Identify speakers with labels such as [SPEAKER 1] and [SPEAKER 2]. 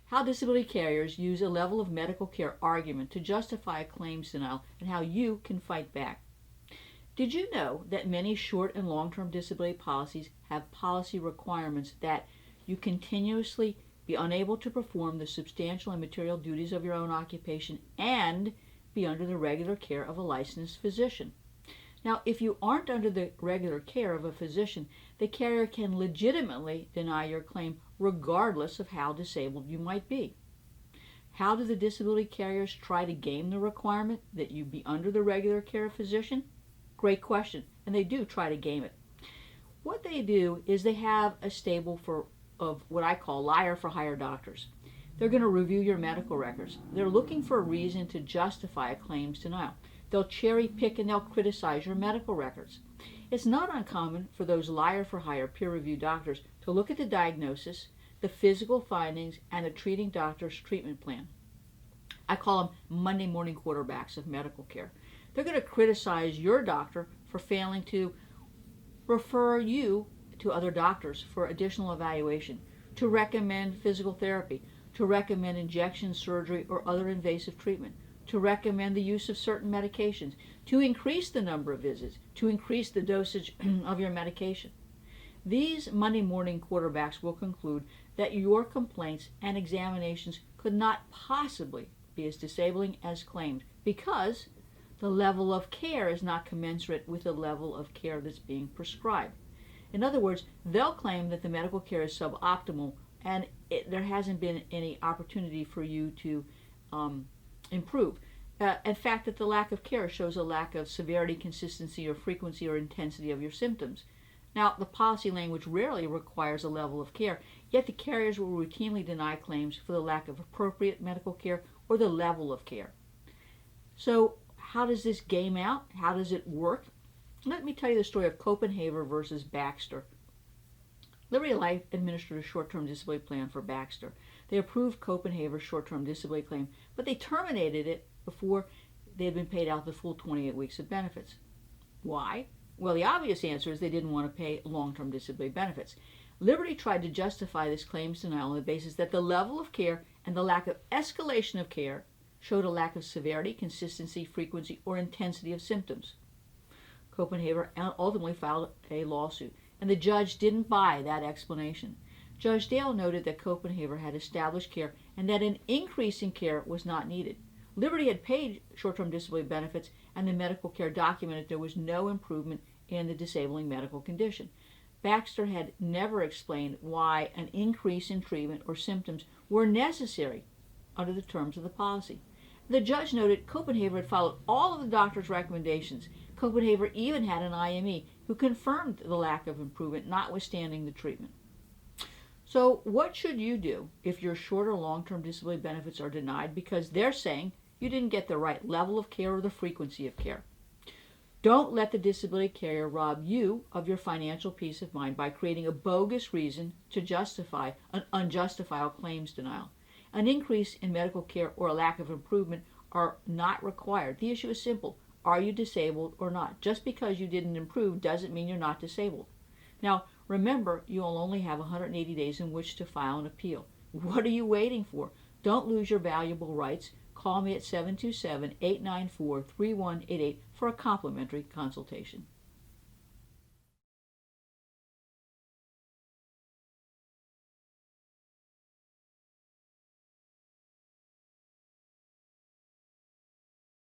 [SPEAKER 1] how disability carriers use a level of medical care argument to justify a claims denial and how you can fight back. Did you know that many short and long-term disability policies have policy requirements that you continuously be unable to perform the substantial and material duties of your own occupation and be under the regular care of a licensed physician? Now, if you aren't under the regular care of a physician, the carrier can legitimately deny your claim regardless of how disabled you might be. How do the disability carriers try to game the requirement that you be under the regular care of a physician? Great question, and they do try to game it. What they do is they have a stable of what I call liar for hire doctors. They're going to review your medical records. They're looking for a reason to justify a claims denial. They'll cherry pick and they'll criticize your medical records. It's not uncommon for those liar for hire peer review doctors to look at the diagnosis, the physical findings, and the treating doctor's treatment plan. I call them Monday morning quarterbacks of medical care. They're going to criticize your doctor for failing to refer you to other doctors for additional evaluation, to recommend physical therapy, to recommend injection surgery or other invasive treatment, to recommend the use of certain medications, to increase the number of visits, to increase the dosage of your medication. These Monday morning quarterbacks will conclude that your complaints and examinations could not possibly be as disabling as claimed because the level of care is not commensurate with the level of care that's being prescribed. In other words, they'll claim that the medical care is suboptimal and there hasn't been any opportunity for you to improve. In fact, that the lack of care shows a lack of severity, consistency, or frequency or intensity of your symptoms. Now, the policy language rarely requires a level of care, yet the carriers will routinely deny claims for the lack of appropriate medical care or the level of care. So, how does this game out? How does it work? Let me tell you the story of Copenhagen versus Baxter. Liberty Life administered a short-term disability plan for Baxter. They approved Copenhagen's short-term disability claim, but they terminated it before they had been paid out the full 28 weeks of benefits. Why? Well, the obvious answer is they didn't want to pay long-term disability benefits. Liberty tried to justify this claims denial on the basis that the level of care and the lack of escalation of care showed a lack of severity, consistency, frequency, or intensity of symptoms. Copenhagen ultimately filed a lawsuit, and the judge didn't buy that explanation. Judge Dale noted that Copenhagen had established care and that an increase in care was not needed. Liberty had paid short-term disability benefits, and the medical care documented there was no improvement in the disabling medical condition. Baxter had never explained why an increase in treatment or symptoms were necessary under the terms of the policy. The judge noted Copenhagen had followed all of the doctor's recommendations. Copenhagen even had an IME who confirmed the lack of improvement, notwithstanding the treatment. So what should you do if your short or long-term disability benefits are denied because they're saying you didn't get the right level of care or the frequency of care? Don't let the disability carrier rob you of your financial peace of mind by creating a bogus reason to justify an unjustifiable claims denial. An increase in medical care or a lack of improvement are not required. The issue is simple. Are you disabled or not? Just because you didn't improve doesn't mean you're not disabled. Now, remember, you'll only have 180 days in which to file an appeal. What are you waiting for? Don't lose your valuable rights. Call me at 727-894-3188 for a complimentary consultation.